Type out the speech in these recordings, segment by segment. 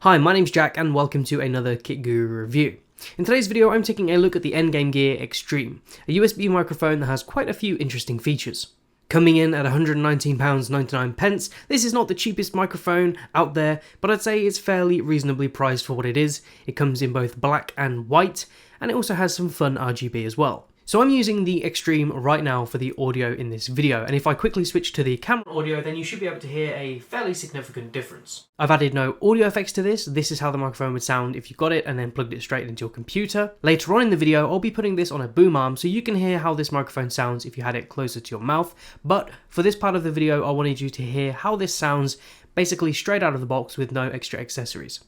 Hi, my name's Jack and welcome to another Kit Guru review. In today's video I'm taking a look at the Endgame Gear XSTRM, a USB microphone that has quite a few interesting features. Coming in at £119.99, this is not the cheapest microphone out there, but I'd say it's fairly reasonably priced for what it is. It comes in both black and white, and it also has some fun RGB as well. So I'm using the XSTRM right now for the audio in this video, and if I quickly switch to the camera audio, then you should be able to hear a fairly significant difference. I've added no audio effects to this. This is how the microphone would sound if you got it and then plugged it straight into your computer. Later on in the video, I'll be putting this on a boom arm so you can hear how this microphone sounds if you had it closer to your mouth. But for this part of the video, I wanted you to hear how this sounds basically straight out of the box with no extra accessories.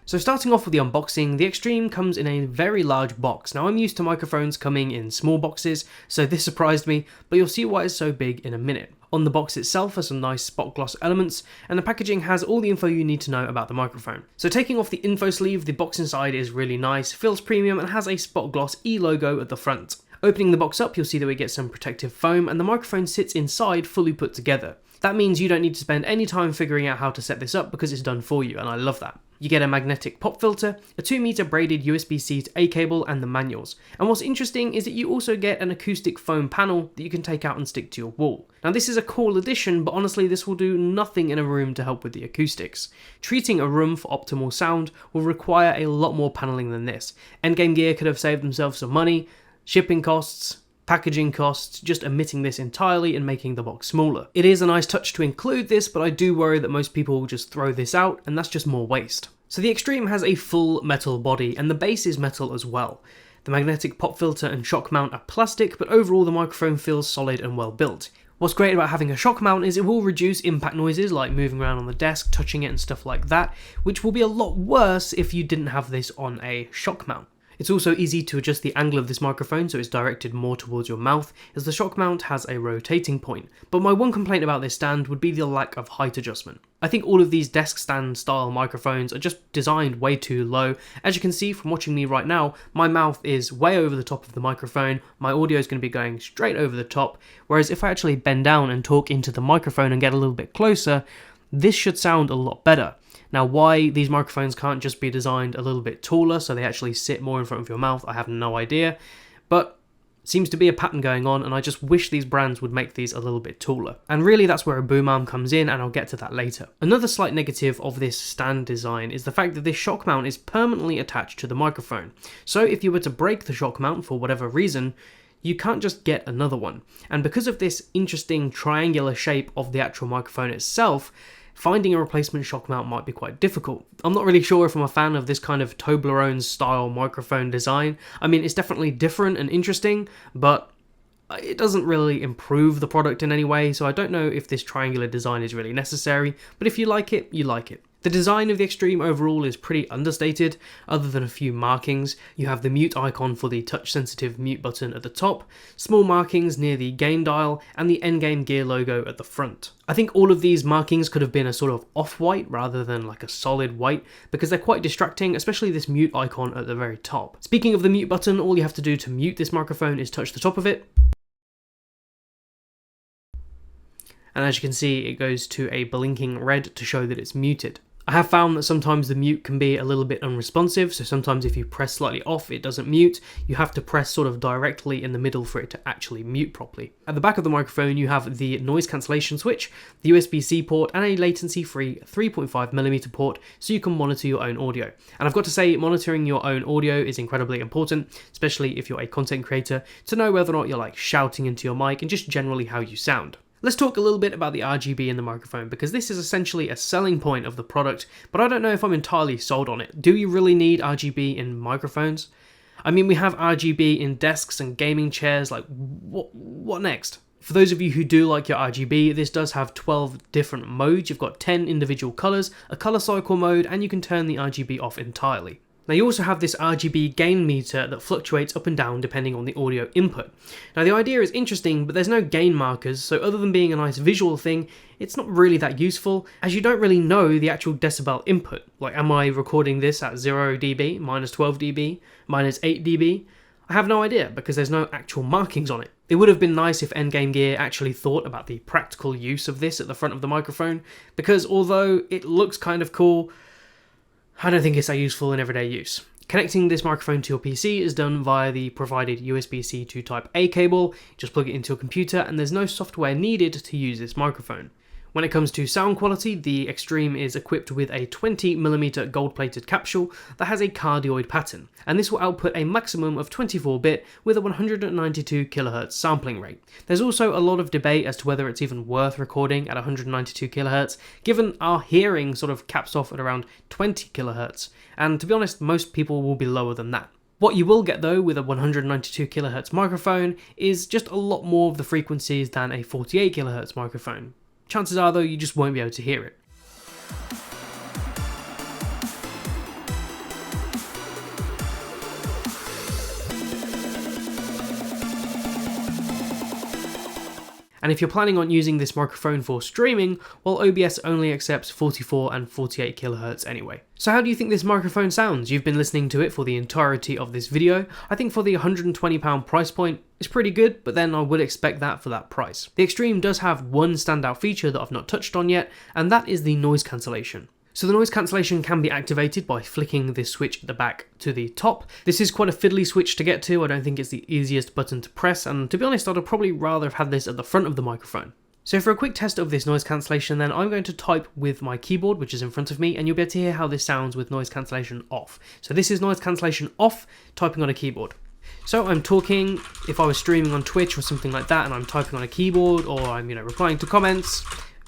So starting off with the unboxing, the XSTRM comes in a very large box. Now I'm used to microphones coming in small boxes, so this surprised me, but you'll see why it's so big in a minute. On the box itself are some nice spot gloss elements, and the packaging has all the info you need to know about the microphone. So taking off the info sleeve, the box inside is really nice, feels premium, and has a spot gloss E logo at the front. Opening the box up, you'll see that we get some protective foam, and the microphone sits inside fully put together. That means you don't need to spend any time figuring out how to set this up because it's done for you, and I love that. You get a magnetic pop filter, a 2-meter braided USB-C to A cable, and the manuals. And what's interesting is that you also get an acoustic foam panel that you can take out and stick to your wall. Now this is a cool addition, but honestly this will do nothing in a room to help with the acoustics. Treating a room for optimal sound will require a lot more paneling than this. Endgame Gear could have saved themselves some money, shipping costs, packaging costs, just omitting this entirely and making the box smaller. It is a nice touch to include this, but I do worry that most people will just throw this out, and that's just more waste. So the XSTRM has a full metal body, and the base is metal as well. The magnetic pop filter and shock mount are plastic, but overall the microphone feels solid and well built. What's great about having a shock mount is it will reduce impact noises like moving around on the desk, touching it and stuff like that, which will be a lot worse if you didn't have this on a shock mount. It's also easy to adjust the angle of this microphone so it's directed more towards your mouth, as the shock mount has a rotating point. But my one complaint about this stand would be the lack of height adjustment. I think all of these desk stand style microphones are just designed way too low. As you can see from watching me right now, my mouth is way over the top of the microphone, my audio is going to be going straight over the top, whereas if I actually bend down and talk into the microphone and get a little bit closer, this should sound a lot better. Now why these microphones can't just be designed a little bit taller so they actually sit more in front of your mouth, I have no idea, but seems to be a pattern going on, and I just wish these brands would make these a little bit taller. And really that's where a boom arm comes in, and I'll get to that later. Another slight negative of this stand design is the fact that this shock mount is permanently attached to the microphone. So if you were to break the shock mount for whatever reason, you can't just get another one. And because of this interesting triangular shape of the actual microphone itself, finding a replacement shock mount might be quite difficult. I'm not really sure if I'm a fan of this kind of Toblerone style microphone design. I mean, it's definitely different and interesting, but it doesn't really improve the product in any way, so I don't know if this triangular design is really necessary, but if you like it, you like it. The design of the XSTRM overall is pretty understated, other than a few markings. You have the mute icon for the touch-sensitive mute button at the top, small markings near the gain dial, and the Endgame Gear logo at the front. I think all of these markings could have been a sort of off-white rather than like a solid white, because they're quite distracting, especially this mute icon at the very top. Speaking of the mute button, all you have to do to mute this microphone is touch the top of it, and as you can see it goes to a blinking red to show that it's muted. I have found that sometimes the mute can be a little bit unresponsive, so sometimes if you press slightly off it doesn't mute. You have to press sort of directly in the middle for it to actually mute properly. At the back of the microphone you have the noise cancellation switch, the USB-C port, and a latency-free 3.5mm port so you can monitor your own audio. And I've got to say, monitoring your own audio is incredibly important, especially if you're a content creator, to know whether or not you're like shouting into your mic and just generally how you sound. Let's talk a little bit about the RGB in the microphone, because this is essentially a selling point of the product, but I don't know if I'm entirely sold on it. Do you really need RGB in microphones? I mean, we have RGB in desks and gaming chairs, like what next? For those of you who do like your RGB, this does have 12 different modes. You've got 10 individual colors, a color cycle mode, and you can turn the RGB off entirely. Now you also have this RGB gain meter that fluctuates up and down depending on the audio input. Now the idea is interesting, but there's no gain markers, so other than being a nice visual thing, it's not really that useful, as you don't really know the actual decibel input. Like, am I recording this at 0 dB, minus 12 dB, minus 8 dB? I have no idea, because there's no actual markings on it. It would have been nice if Endgame Gear actually thought about the practical use of this at the front of the microphone, because although it looks kind of cool, I don't think it's that useful in everyday use. Connecting this microphone to your PC is done via the provided USB-C to Type-A cable. Just plug it into your computer and there's no software needed to use this microphone. When it comes to sound quality, the Extreme is equipped with a 20mm gold-plated capsule that has a cardioid pattern, and this will output a maximum of 24-bit with a 192 kHz sampling rate. There's also a lot of debate as to whether it's even worth recording at 192 kHz, given our hearing sort of caps off at around 20 kHz, and to be honest, most people will be lower than that. What you will get though with a 192 kHz microphone is just a lot more of the frequencies than a 48 kHz microphone. Chances are though, you just won't be able to hear it. And if you're planning on using this microphone for streaming, well, OBS only accepts 44 and 48 kHz anyway. So how do you think this microphone sounds? You've been listening to it for the entirety of this video. I think for the £120 price point, it's pretty good, but then I would expect that for that price. The Extreme does have one standout feature that I've not touched on yet, and that is the noise cancellation. So the noise cancellation can be activated by flicking this switch at the back to the top. This is quite a fiddly switch to get to. I don't think it's the easiest button to press, and to be honest, I'd probably rather have had this at the front of the microphone. So for a quick test of this noise cancellation then, I'm going to type with my keyboard, which is in front of me, and you'll be able to hear how this sounds with noise cancellation off. So this is noise cancellation off, typing on a keyboard. So I'm talking, if I was streaming on Twitch or something like that, and I'm typing on a keyboard, or I'm, replying to comments,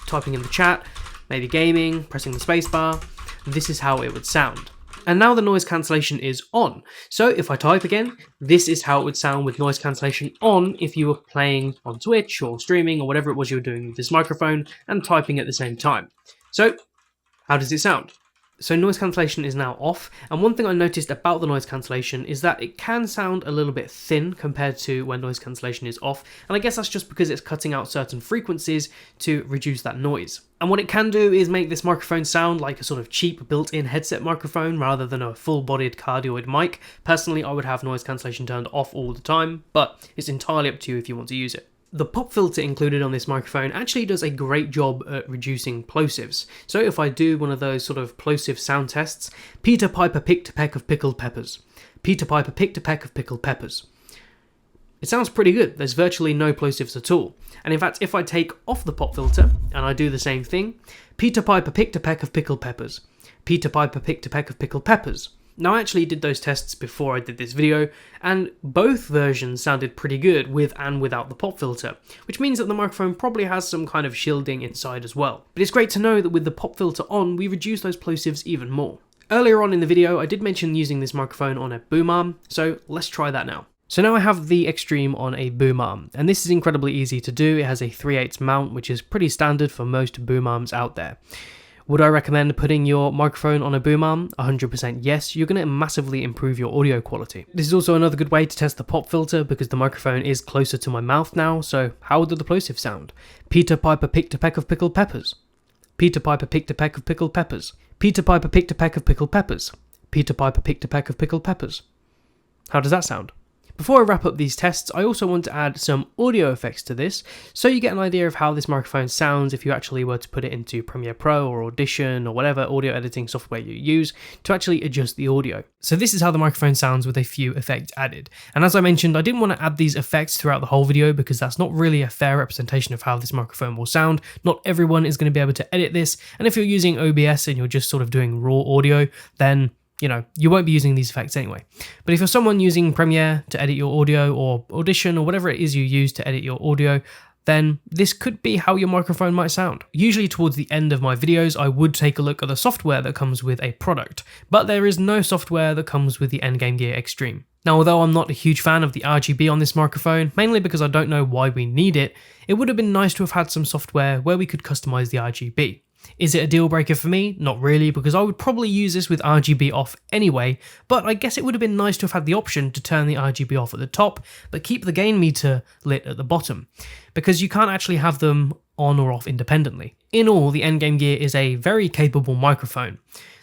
typing in the chat, maybe gaming, pressing the spacebar, this is how it would sound. And now the noise cancellation is on. So if I type again, this is how it would sound with noise cancellation on if you were playing on Twitch or streaming or whatever it was you were doing with this microphone and typing at the same time. So how does it sound? So noise cancellation is now off, and one thing I noticed about the noise cancellation is that it can sound a little bit thin compared to when noise cancellation is off, and I guess that's just because it's cutting out certain frequencies to reduce that noise. And what it can do is make this microphone sound like a sort of cheap built-in headset microphone rather than a full-bodied cardioid mic. Personally, I would have noise cancellation turned off all the time, but it's entirely up to you if you want to use it. The pop filter included on this microphone actually does a great job at reducing plosives. So if I do one of those sort of plosive sound tests, Peter Piper picked a peck of pickled peppers. Peter Piper picked a peck of pickled peppers. It sounds pretty good. There's virtually no plosives at all. And in fact, if I take off the pop filter and I do the same thing, Peter Piper picked a peck of pickled peppers. Peter Piper picked a peck of pickled peppers. Now I actually did those tests before I did this video, and both versions sounded pretty good with and without the pop filter, which means that the microphone probably has some kind of shielding inside as well. But it's great to know that with the pop filter on, we reduce those plosives even more. Earlier on in the video, I did mention using this microphone on a boom arm, so let's try that now. So now I have the Extreme on a boom arm, and this is incredibly easy to do. It has a 3/8 mount, which is pretty standard for most boom arms out there. Would I recommend putting your microphone on a boom arm? 100% yes, you're going to massively improve your audio quality. This is also another good way to test the pop filter because the microphone is closer to my mouth now, so how did the plosive sound? Peter Piper picked a peck of pickled peppers. Peter Piper picked a peck of pickled peppers. Peter Piper picked a peck of pickled peppers. Peter Piper picked a peck of pickled peppers. How does that sound? Before I wrap up these tests, I also want to add some audio effects to this, so you get an idea of how this microphone sounds if you actually were to put it into Premiere Pro or Audition or whatever audio editing software you use to actually adjust the audio. So this is how the microphone sounds with a few effects added. And as I mentioned, I didn't want to add these effects throughout the whole video because that's not really a fair representation of how this microphone will sound. Not everyone is going to be able to edit this, and if you're using OBS and you're just sort of doing raw audio, then you won't be using these effects anyway. But if you're someone using Premiere to edit your audio or Audition or whatever it is you use to edit your audio, then this could be how your microphone might sound. Usually towards the end of my videos, I would take a look at the software that comes with a product, but there is no software that comes with the Endgame Gear Extreme. Now, although I'm not a huge fan of the RGB on this microphone, mainly because I don't know why we need it, it would have been nice to have had some software where we could customize the RGB. Is it a deal breaker for me? Not really, because I would probably use this with RGB off anyway, but I guess it would have been nice to have had the option to turn the RGB off at the top, but keep the gain meter lit at the bottom, because you can't actually have them on or off independently. In all, the Endgame Gear is a very capable microphone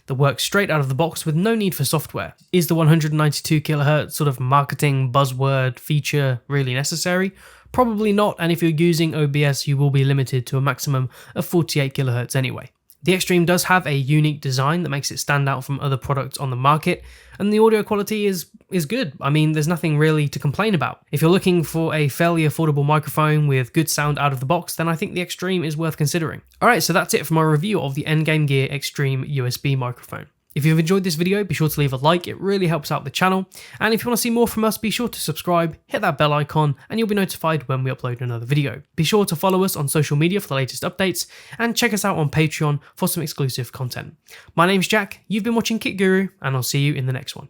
that works straight out of the box with no need for software. Is the 192 kHz sort of marketing buzzword feature really necessary? Probably not, and if you're using OBS, you will be limited to a maximum of 48 kHz anyway. The XSTRM does have a unique design that makes it stand out from other products on the market, and the audio quality is good. I mean, there's nothing really to complain about. If you're looking for a fairly affordable microphone with good sound out of the box, then I think the XSTRM is worth considering. Alright, so that's it for my review of the Endgame Gear XSTRM USB microphone. If you've enjoyed this video, be sure to leave a like, it really helps out the channel. And if you want to see more from us, be sure to subscribe, hit that bell icon, and you'll be notified when we upload another video. Be sure to follow us on social media for the latest updates, and check us out on Patreon for some exclusive content. My name's Jack, you've been watching Kit Guru, and I'll see you in the next one.